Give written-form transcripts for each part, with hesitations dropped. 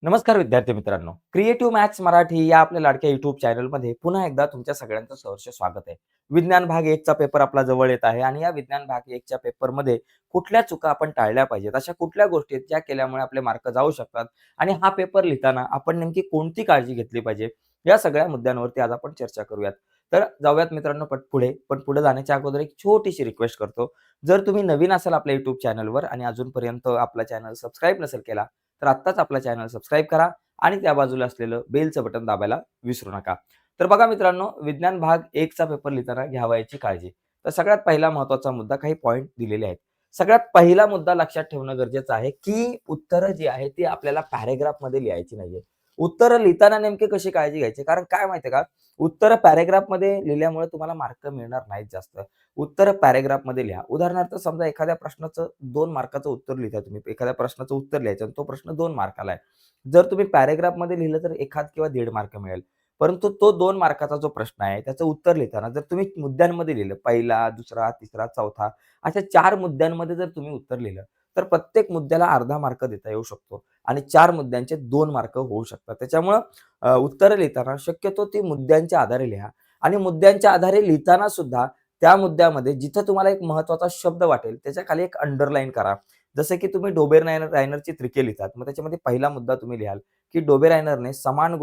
नमस्कार विद्यार्थी मित्रांनो. क्रिएटिव्ह मॅथ्स मराठी या आपल्या लाडक्या YouTube चॅनलमध्ये पुन्हा एकदा तुमच्या सगळ्यांचं सहर्ष स्वागत आहे. विज्ञान भाग 1 चा पेपर आपला जवळ येत आहे आणि या विज्ञान भाग 1 च्या पेपरमध्ये कुठल्या चुका आपण टाळल्या पाहिजेत, अशा कुठल्या गोष्टी आहेत ज्या केल्यामुळे आपले मार्क जाऊ शकतात आणि हा पेपर लिहिताना आपण नेमकी कोणती काळजी घेतली पाहिजे, या सगळ्या मुद्द्यांवरती आज आपण चर्चा करूयात. तर जाऊयात मित्रांनो पुढे. पण पुढे जाण्याच्या अगोदर एक छोटीशी रिक्वेस्ट करतो. जर तुम्ही नवीन असाल आपल्या YouTube चॅनलवर आणि अजूनपर्यंत आपला चॅनल सबस्क्राईब नसेल केला, तर आत्ताच आपला चॅनल सबस्क्राईब करा आणि त्या बाजूला असलेलं बेलचं बटन दाबायला विसरू नका. तर बघा मित्रांनो, विज्ञान भाग 1 चा पेपर लिहिताना घ्यावयाची काळजी. तर सगळ्यात पहिला महत्त्वाचा मुद्दा, काही पॉइंट दिलेले आहेत. सगळ्यात पहिला मुद्दा लक्षात ठेवणं गरजेचं आहे, की उत्तरं जी आहेत ती आपल्याला पॅराग्राफमध्ये लिहायची नाहीये. उत्तरं लिहिताना नेमकी कशी काळजी घ्यायची? कारण काय माहिती का, उत्तरं पॅराग्राफमध्ये लिहिल्यामुळे तुम्हाला मार्क मिळणार नाहीत जास्त. उत्तरं पॅराग्राफमध्ये लिहा. उदाहरणार्थ समजा एखाद्या प्रश्नाचं 2 मार्काचं उत्तर लिहिताय तुम्ही. एखाद्या प्रश्नाचं उत्तर लिहायचं आणि तो प्रश्न 2 मार्काला आहे. जर तुम्ही पॅराग्राफमध्ये लिहिलं तर 1 किंवा 1.5 मार्क मिळेल. परंतु तो 2 मार्काचा जो प्रश्न आहे, त्याचं उत्तर लिहिताना जर तुम्ही मुद्द्यांमध्ये लिहिलं, पहिला, दुसरा, तिसरा, चौथा अशा 4 मुद्द्यांमध्ये जर तुम्ही उत्तर लिहिलं, तर प्रत्येक मुद्द्याला अर्धा मार्क देता येऊ शकतो आणि 4 मुद्द्यांचे 2 मार्क होऊ शकतात. त्याच्यामुळं उत्तरं लिहिताना शक्यतो ती मुद्द्यांच्या आधारे लिहा आणि मुद्द्यांच्या आधारे लिहिताना सुद्धा त्या मुद्द्यामध्ये जिथं तुम्हाला एक महत्त्वाचा शब्द वाटेल, त्याच्या खाली एक अंडरलाईन करा. जसं की तुम्ही डोबेरायनरची त्रिके लिहितात. मग त्याच्यामध्ये पहिला मुद्दा तुम्ही लिहाल, की डोबेरायनरने समान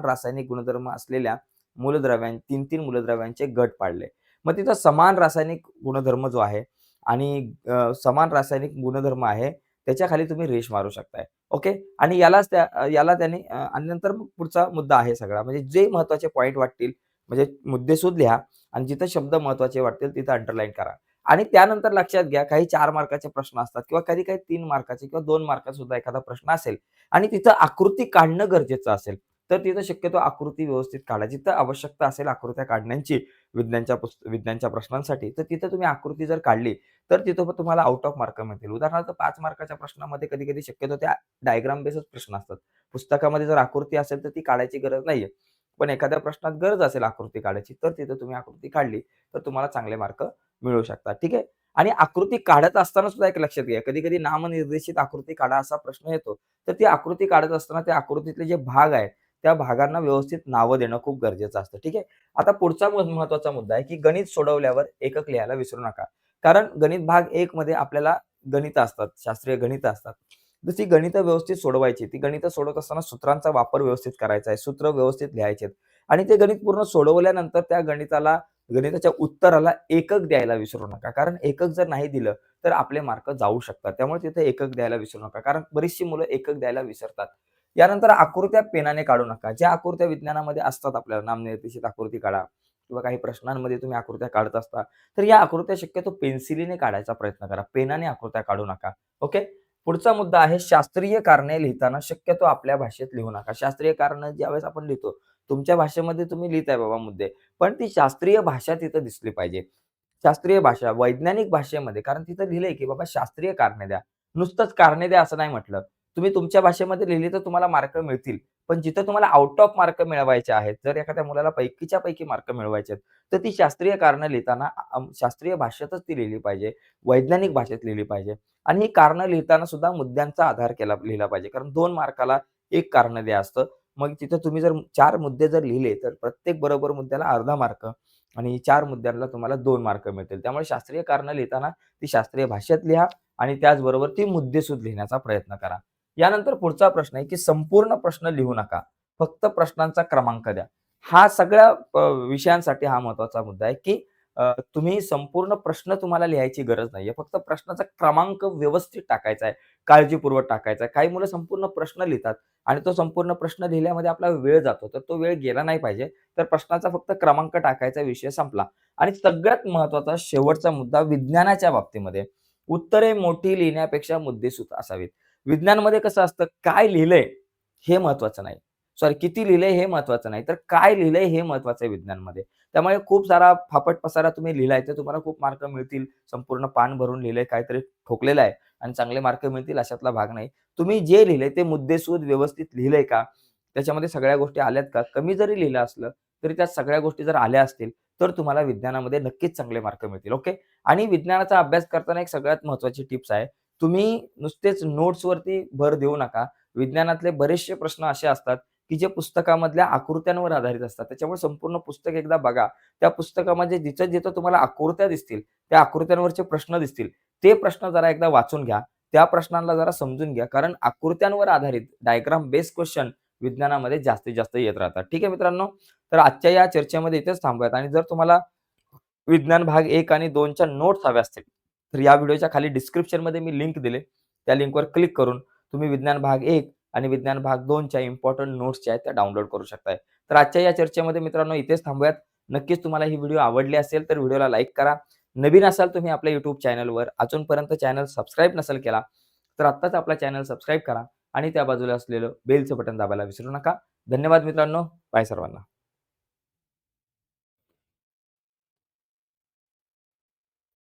रासायनिक गुणधर्म असलेल्या 3-3 मूलद्रव्यांचे गट पाडले. मग तिथं समान रासायनिक गुणधर्म जो आहे आणि समान रासायनिक गुणधर्म आहे, त्याच्या खाली तुम्ही रेष मारू शकताय. ओके. आणि याला त्याने आणि नंतर मग पुढचा मुद्दा आहे सगळा. म्हणजे जे महत्त्वाचे पॉइंट वाटतील, म्हणजे मुद्देसूद लिहा आणि जिथं शब्द महत्त्वाचे वाटतील तिथं अंडरलाईन करा. आणि त्यानंतर लक्षात घ्या, काही 4 मार्काचे प्रश्न असतात किंवा कधी-काही 3 मार्काचे किंवा 2 मार्काचा सुद्धा एखादा प्रश्न असेल आणि तिथं आकृती काढणं गरजेचं असेल, तर तिथं शक्यतो आकृती व्यवस्थित काढा. जिथं आवश्यकता असेल आकृत्या काढण्याची विज्ञानच्या प्रश्नांसाठी, तर तिथं तुम्ही आकृती जर काढली, तर तिथं पण तुम्हाला आउट ऑफ मार्क मिळतील. उदाहरणार्थ 5 मार्काच्या प्रश्नामध्ये कधी-कधी शक्यतो त्या डायग्राम बेस्ड प्रश्न असतात. पुस्तकामध्ये जर आकृती असेल, तर ती काढायची गरज नाहीये. पण एखाद्या प्रश्नात गरज असेल आकृती काढायची, तर तिथं तुम्ही आकृती काढली, तर तुम्हाला चांगले मार्क मिळू शकतात. ठीक आहे. आणि आकृती काढत असताना सुद्धा एक लक्षात घ्या, कधी-कधी नामनिर्देशित आकृती काढा असा प्रश्न येतो. तर ती आकृती काढत असताना त्या आकृतीतले जे भाग आहेत, त्या भागांना व्यवस्थित नावं देणं खूप गरजेचं असतं. ठीक आहे. आता पुढचा महत्त्वाचा मुद्दा आहे, की गणित सोडवल्यावर एकक लिहायला विसरू नका. कारण गणित भाग 1 मध्ये आपल्याला गणितं असतात, शास्त्रीय गणितं असतात. तर ती गणितं व्यवस्थित सोडवायची. ती गणितं सोडवत असताना सूत्रांचा वापर व्यवस्थित करायचा आहे. सूत्र व्यवस्थित लिहायचे आणि ते गणित पूर्ण सोडवल्यानंतर त्या गणिताच्या उत्तराला एकक द्यायला विसरू नका. कारण एकक जर नाही दिलं, तर आपले मार्क जाऊ शकतात. त्यामुळे तिथे एकक द्यायला विसरू नका. कारण बरीचशी मुलं एकक द्यायला विसरतात. यानंतर आकृत्या पेनाने काढू नका. ज्या आकृत्या विज्ञानामध्ये असतात आपल्याला नामनिर्देशित आकृती काढा किंवा काही प्रश्नांमध्ये तुम्ही आकृत्या काढत असता, तर या आकृत्या शक्यतो पेन्सिलीने काढायचा प्रयत्न करा. पेनाने आकृत्या काढू नका. ओके. पुढचा मुद्दा आहे, शास्त्रीय कारणे लिहिताना शक्यतो आपल्या भाषेत लिहू नका. शास्त्रीय कारणं ज्यावेळेस आपण लिहितो, तुमच्या भाषेमध्ये तुम्ही लिहिताय बाबा मुद्दे, पण ती शास्त्रीय भाषा तिथं दिसली पाहिजे. शास्त्रीय भाषा, वैज्ञानिक भाषेमध्ये, कारण तिथं लिहिलंय की बाबा शास्त्रीय कारणे द्या. नुसतंच कारणे द्या असं नाही म्हटलं. तुम्ही तुमच्या भाषेमध्ये लिहिली तर तुम्हाला मार्क मिळतील. पण जिथं तुम्हाला आउट ऑफ मार्क मिळवायचे आहेत, जर एखाद्या मुलाला पैकीच्या पैकी मार्क मिळवायचे आहेत, तर ती शास्त्रीय कारणं लिहिताना शास्त्रीय भाषेतच ती लिहिली पाहिजे. वैज्ञानिक भाषेत लिहिली पाहिजे. आणि ही कारणं लिहिताना सुद्धा मुद्द्यांचा आधार लिहिला पाहिजे. कारण 2 मार्काला 1 कारण द्या असतं. मग तिथं तुम्ही जर 4 मुद्दे जर लिहिले, तर प्रत्येक बरोबर मुद्द्याला अर्धा मार्क आणि 4 मुद्द्यांना तुम्हाला 2 मार्क मिळतील. त्यामुळे शास्त्रीय कारणं लिहिताना ती शास्त्रीय भाषेत लिहा आणि त्याचबरोबर ती मुद्देसूद लिहिण्याचा प्रयत्न करा. यानंतर पुढचा प्रश्न आहे, की संपूर्ण प्रश्न लिहू नका. फक्त प्रश्नांचा क्रमांक द्या. हा सगळ्या विषयांसाठी हा महत्त्वाचा मुद्दा आहे, की तुम्ही संपूर्ण प्रश्न तुम्हाला लिहायची गरज नाहीये. फक्त प्रश्नाचा क्रमांक व्यवस्थित टाकायचा आहे, काळजीपूर्वक टाकायचा आहे. काही मुलं संपूर्ण प्रश्न लिहितात आणि तो संपूर्ण प्रश्न लिहिल्यामध्ये आपला वेळ जातो. तर तो वेळ गेला नाही पाहिजे. तर प्रश्नाचा फक्त क्रमांक टाकायचा, विषय संपला. आणि सगळ्यात महत्त्वाचा शेवटचा मुद्दा विज्ञानाच्या बाबतीमध्ये, उत्तरे मोठी लिहिण्यापेक्षा मुद्देसूद असावीत. विज्ञानमध्ये कसं असतं, काय लिहिलंय हे महत्त्वाचं नाही. सॉरी, किती लिहिलंय हे महत्त्वाचं नाही, तर काय लिहिलंय हे महत्त्वाचं आहे विज्ञानमध्ये. त्यामुळे खूप सारा फापट पसारा तुम्ही लिहिलाय, तर तुम्हाला खूप मार्क मिळतील. संपूर्ण पान भरून लिहिलंय, काहीतरी ठोकलेलं आहे आणि चांगले मार्क मिळतील अशातला भाग नाही. तुम्ही जे लिहिलंय ते मुद्देसूद व्यवस्थित लिहिलंय का? त्याच्यामध्ये सगळ्या गोष्टी आल्यात का? कमी जरी लिहिलं असलं, तरी त्यात सगळ्या गोष्टी जर आल्या असतील, तर तुम्हाला विज्ञानामध्ये नक्कीच चांगले मार्क मिळतील. ओके. आणि विज्ञानाचा अभ्यास करताना एक सगळ्यात महत्त्वाची टिप्स आहे. तुम्ही नुसतेच नोट्सवरती भर देऊ नका. विज्ञानातले बरेचसे प्रश्न असे असतात, की जे पुस्तकामधल्या आकृत्यांवर आधारित असतात. त्याच्यामुळे संपूर्ण पुस्तक एकदा बघा. त्या पुस्तकामध्ये जिथं-जिथं तुम्हाला आकृत्या दिसतील, त्या आकृत्यांवरचे प्रश्न दिसतील, ते प्रश्न जरा एकदा वाचून घ्या. त्या प्रश्नांना जरा समजून घ्या. कारण आकृत्यांवर आधारित डायग्राम बेस्ड क्वेश्चन विज्ञानामध्ये जास्तीत जास्त येत राहतात. ठीक आहे मित्रांनो? तर आजच्या या चर्चेमध्ये इथेच थांबूयात आणि जर तुम्हाला विज्ञान भाग 1 आणि 2 च्या नोट्स हव्या असतील, तर या व्हिडिओच्या खाली डिस्क्रिप्शनमध्ये मी लिंक दिले. त्या लिंकवर क्लिक करून तुम्ही विज्ञान भाग 1 आणि विज्ञान भाग 2 च्या इम्पोर्टंट नोट्स ज्या आहेत त्या डाउनलोड करू शकताय. तर आजच्या या चर्चेमध्ये मित्रांनो इथेच थांबूयात. नक्कीच तुम्हाला ही व्हिडिओ आवडली असेल तर व्हिडिओला लाईक करा. नवीन असाल तुम्ही आपल्या YouTube चॅनलवर, अजूनपर्यंत चॅनल सबस्क्राईब नसेल केला, तर आत्ताच आपला चॅनल सबस्क्राईब करा आणि त्या बाजूला असलेलं बेलचं बटन दाबायला विसरू नका. धन्यवाद मित्रांनो. बाय सर्वांना.